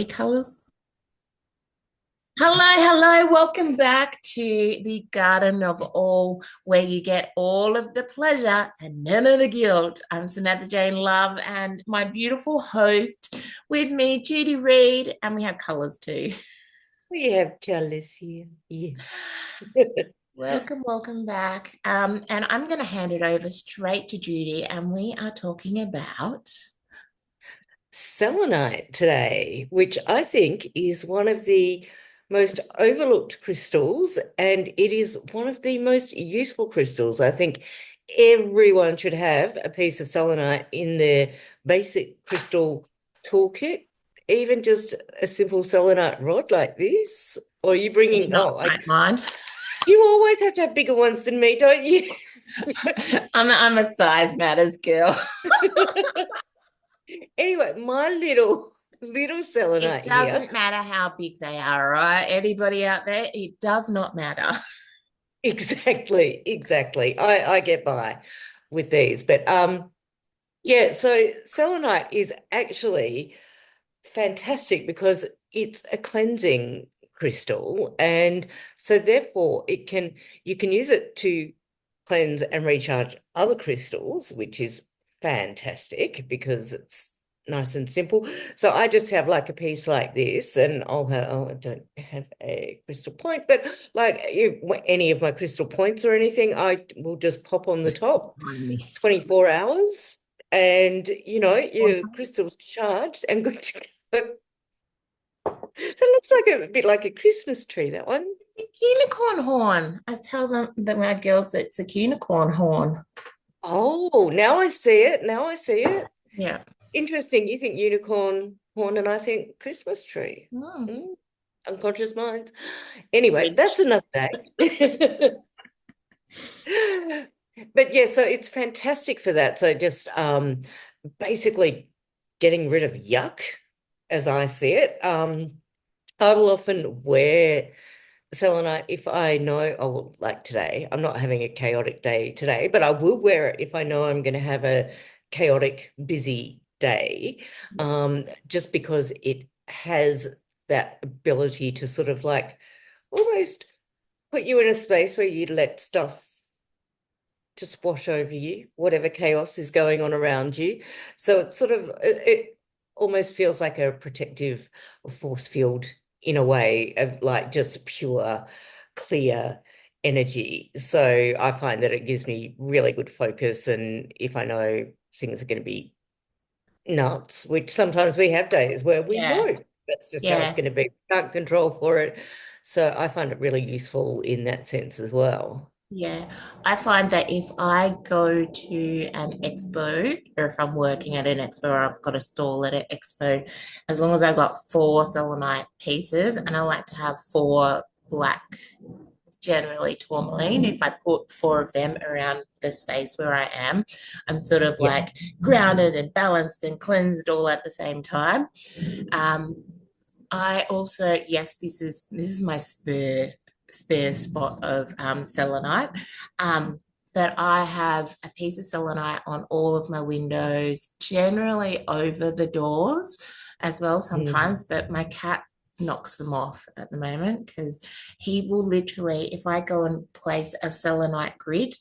Colors. Hello, hello. Welcome back to the Garden of All, where you get all of the pleasure and none of the guilt. I'm Samantha-Jayne Love, and my beautiful host with me, Judi Reed, and we have colors too. We have colours here. Yeah. Welcome back. And I'm going to hand it over straight to Judi, and we are talking about. Selenite today, which I think is one of the most overlooked crystals, and it is one of the most useful crystals. I think everyone should have a piece of selenite in their basic crystal toolkit, even just a simple selenite rod like this. Or are you I do bringing, not like mine. you always have to have bigger ones than me, don't you? I'm a size matters girl. Anyway, my little It selenite here. doesn't matter how big they are, right? Anybody out there, it does not matter. Exactly, exactly. I get by with these, but yeah, so selenite is actually fantastic because it's a cleansing crystal, and so therefore it can you can use it to cleanse and recharge other crystals, which is fantastic because it's nice and simple. So I just have like a piece like this, and I don't have a crystal point, but like any of my crystal points or anything, I will just pop on the top, Mind me. 24 hours, and your crystal's charged and good to go. That looks like a bit like a Christmas tree, that one. It's a unicorn horn. I tell them that my girls it's a unicorn horn. Oh, now I see it. Now I see it. Yeah. Interesting. You think unicorn horn, and I think Christmas tree. Mm. Mm, unconscious minds. Anyway, that's Rich. another day. But yeah, so it's fantastic for that. So just basically getting rid of yuck, as I see it. I will often wear selenite if I know, oh, like today, I'm not having a chaotic day today, but I will wear it if I know I'm going to have a chaotic, busy day, just because it has that ability to sort of like almost put you in a space where you let stuff just wash over you, whatever chaos is going on around you. So it's sort of, it almost feels like a protective force field in a way of like just pure, clear energy. So I find that it gives me really good focus. And if I know things are going to be nuts, which sometimes we have days where we Yeah. know that's just how it's Yeah. going to be. We can't control for it. So I find it really useful in that sense as well. Yeah. I find that if I go to an expo or if I'm working at an expo or I've got a stall at an expo, as long as I've got four selenite pieces and I like to have four black generally tourmaline. If I put four of them around the space where I am, I'm sort of Yeah. like grounded and balanced and cleansed all at the same time. Um, I also, yes, this is my spare spot of selenite. Um, but I have a piece of selenite on all of my windows, generally over the doors as well Mm. sometimes, but my cat knocks them off at the moment because he will literally, if I go and place a selenite grids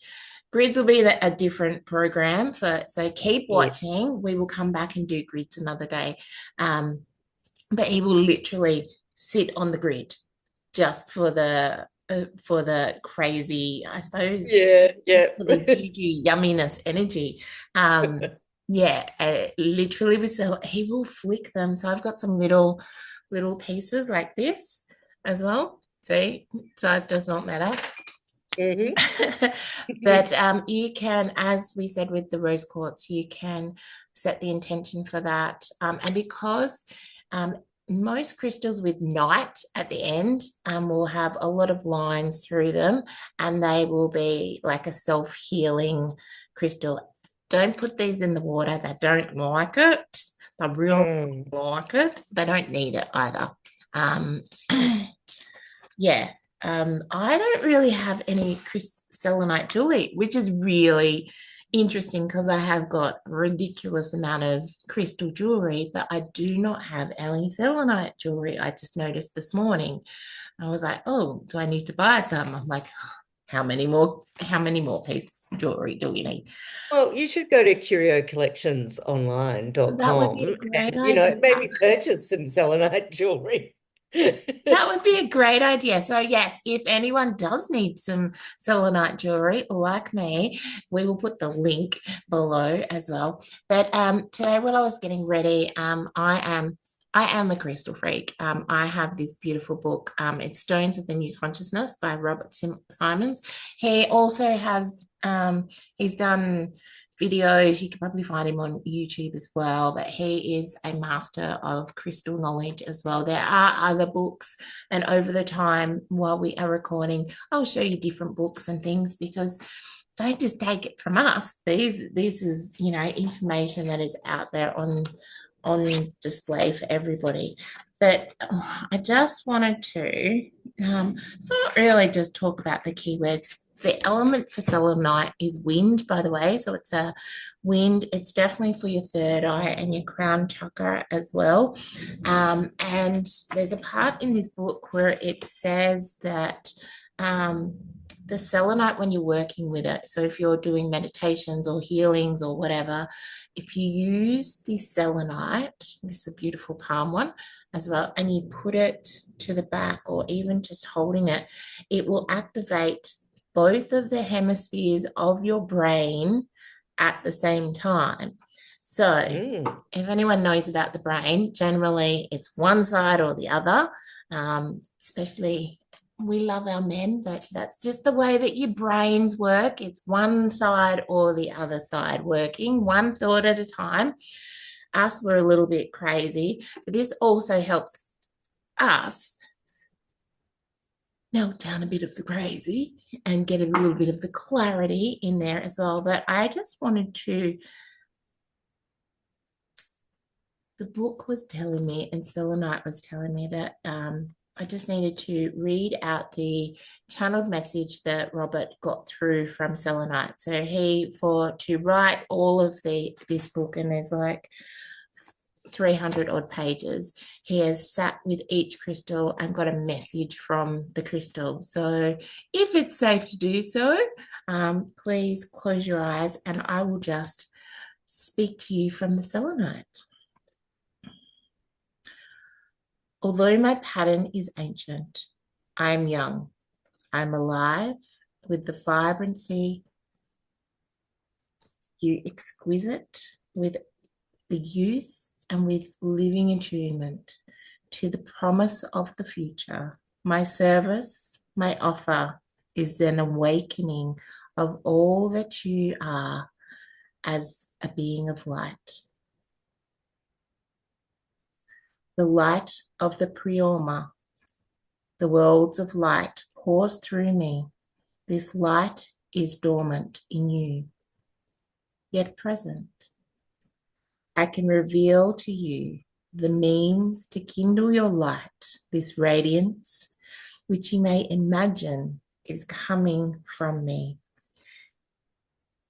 will be a different program for, so keep Yeah. watching. We will come back and do grids another day. But he will literally sit on the grid just for the crazy, I suppose, Yeah, yeah. for the juju yumminess energy. Yeah, literally with he will flick them. So I've got some little pieces like this as well. See, size does not matter. Hmm. But you can, as we said with the rose quartz, you can set the intention for that. And because um, most crystals with night at the end will have a lot of lines through them, and they will be like a self-healing crystal. Don't put these in the water. They don't like it. They really Mm. like it. They don't need it either. Um, yeah, I don't really have any selenite jewelry, which is really interesting because I have got a ridiculous amount of crystal jewelry, but I do not have any selenite jewelry. I just noticed this morning. I was like, oh, do I need to buy some? I'm like, how many more pieces of jewelry do we need? Well, you should go to That would be a curiocollections.com great and, idea. maybe purchase some selenite jewelry. That would be a great idea. So, yes, if anyone does need some selenite jewelry like me, we will put the link below as well. But today, when I was getting ready, I am a crystal freak. I have this beautiful book. It's Stones of the New Consciousness by Robert Simons. He also has he's done videos. You can probably find him on YouTube as well, but he is a master of crystal knowledge as well. There are other books, and over the time while we are recording, I'll show you different books and things because don't just take it from us. This is, information that is out there on display for everybody. But I just wanted to not really just talk about the keywords. The element for selenite is wind, by the way. So it's a wind. It's definitely for your third eye and your crown chakra as well. And there's a part in this book where it says that the selenite, when you're working with it, so if you're doing meditations or healings or whatever, if you use this selenite, this is a beautiful palm one as well, and you put it to the back or even just holding it, it will activate both of the hemispheres of your brain at the same time. So, if anyone knows about the brain, generally it's one side or the other, especially we love our men, but that's just the way that your brains work. It's one side or the other side working, one thought at a time. Us, we're a little bit crazy, but this also helps us melt down a bit of the crazy and get a little bit of the clarity in there as well. But I just wanted to, the book was telling me, and Selenite was telling me that I just needed to read out the channeled message that Robert got through from Selenite. So to write all of this book, and there's like 300 odd pages, he has sat with each crystal and got a message from the crystal. So if it's safe to do so, please close your eyes and I will just speak to you from the selenite. Although my pattern is ancient, I am young. I am alive with the vibrancy, you exquisite with the youth and with living attunement to the promise of the future. My service, my offer is an awakening of all that you are as a being of light. The light of the Prioma, the worlds of light pours through me. This light is dormant in you, yet present. I can reveal to you the means to kindle your light, this radiance, which you may imagine is coming from me,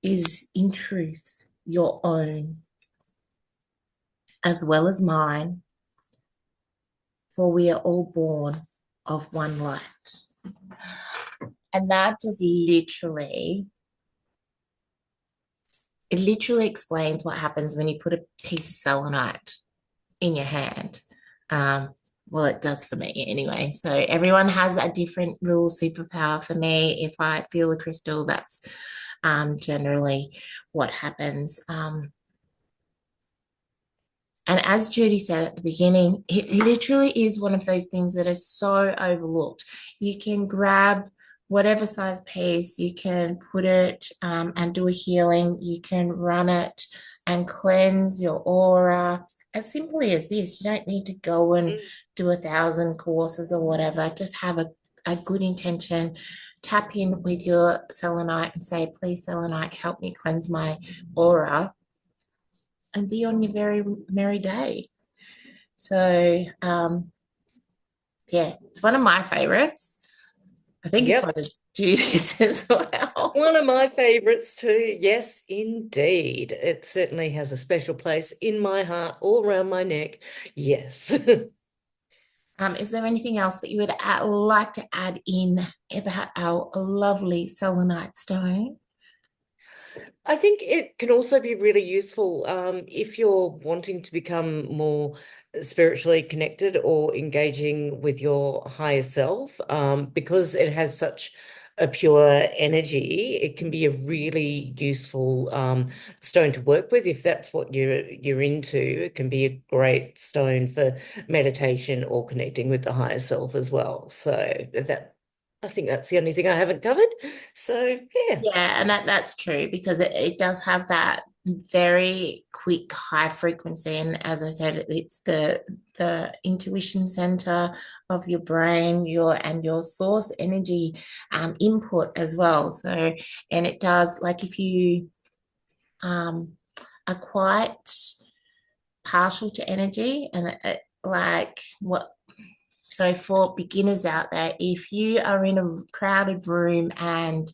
is in truth your own, as well as mine, for we are all born of one light. And that just literally explains what happens when you put a piece of selenite in your hand. Well, it does for me anyway. So everyone has a different little superpower. For me, if I feel a crystal, that's generally what happens. And as Judi said at the beginning, it literally is one of those things that is so overlooked. You can grab whatever size piece, you can put it and do a healing. You can run it and cleanse your aura as simply as this. You don't need to go and do 1,000 courses or whatever. Just have a good intention. Tap in with your selenite and say, please, selenite, help me cleanse my aura, and be on your very merry day. So, yeah, it's one of my favorites. I think it's one Yep. of Judy's as well. One of my favorites too. Yes, indeed. It certainly has a special place in my heart, all around my neck. Yes. Is there anything else that you would like to add in about our lovely selenite stone? I think it can also be really useful if you're wanting to become more spiritually connected or engaging with your higher self, because it has such a pure energy. It can be a really useful stone to work with if that's what you're into. It can be a great stone for meditation or connecting with the higher self as well. So that I think that's the only thing I haven't covered. So yeah. Yeah, and that's true because it does have that very quick high frequency. And as I said, it's the intuition center of your brain, your source energy input as well. So, and it does like if you um, are quite partial to energy and like what so for beginners out there, if you are in a crowded room and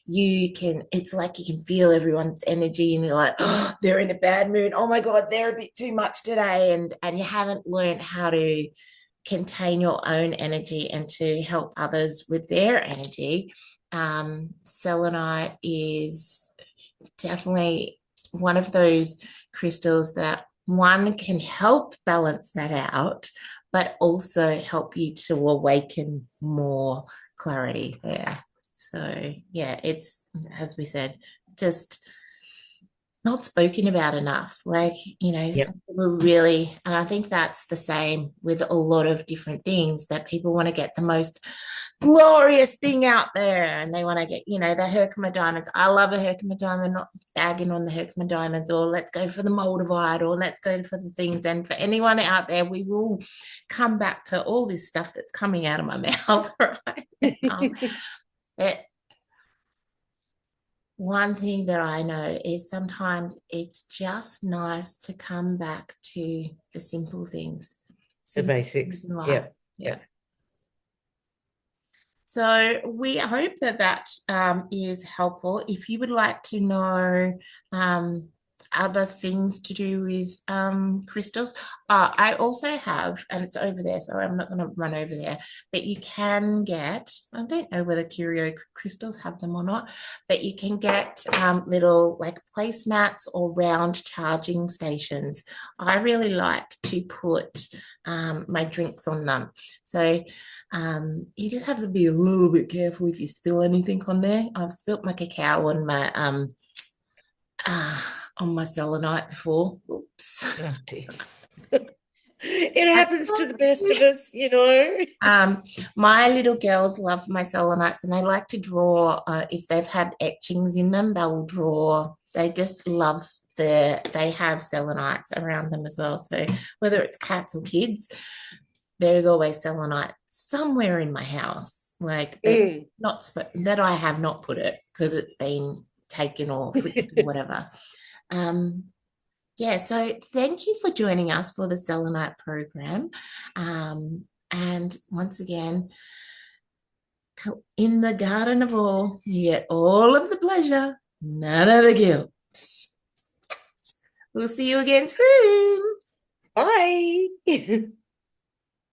it's like you can feel everyone's energy and you're like, oh, they're in a bad mood. Oh my God, they're a bit too much today. And you haven't learned how to contain your own energy and to help others with their energy. Selenite is definitely one of those crystals that one can help balance that out, but also help you to awaken more clarity there. So, yeah, it's, as we said, just not spoken about enough. Like, Yep. some people really, and I think that's the same with a lot of different things that people want to get the most glorious thing out there and they want to get, the Herkimer diamonds. I love a Herkimer diamond, not bagging on the Herkimer diamonds, or let's go for the Moldavite, or let's go for the things. And for anyone out there, we will come back to all this stuff that's coming out of my mouth right now. But one thing that I know is sometimes it's just nice to come back to the simple things, The simple things basics. in life. Yep. Yeah. Yep. So we hope that is helpful. If you would like to know other things to do with crystals, I also have, and it's over there, so I'm not going to run over there, but you can get, I don't know whether Curio crystals have them or not, but you can get little like placemats or round charging stations. I really like to put my drinks on them. So you just have to be a little bit careful if you spill anything on there. I've spilt my cacao on my selenite before. Oops. Oh dear. It happens to the best of us, you know. My little girls love my selenites and they like to draw. If they've had etchings in them, they will draw. They just love they have selenites around them as well. So whether it's cats or kids, there's always selenite somewhere in my house, like that Mm. not that I have not put it because it's been taken or flipped or whatever. Um, yeah, so thank you for joining us for the selenite program. And once again, in the garden of all, you get all of the pleasure, none of the guilt. We'll see you again soon. Bye.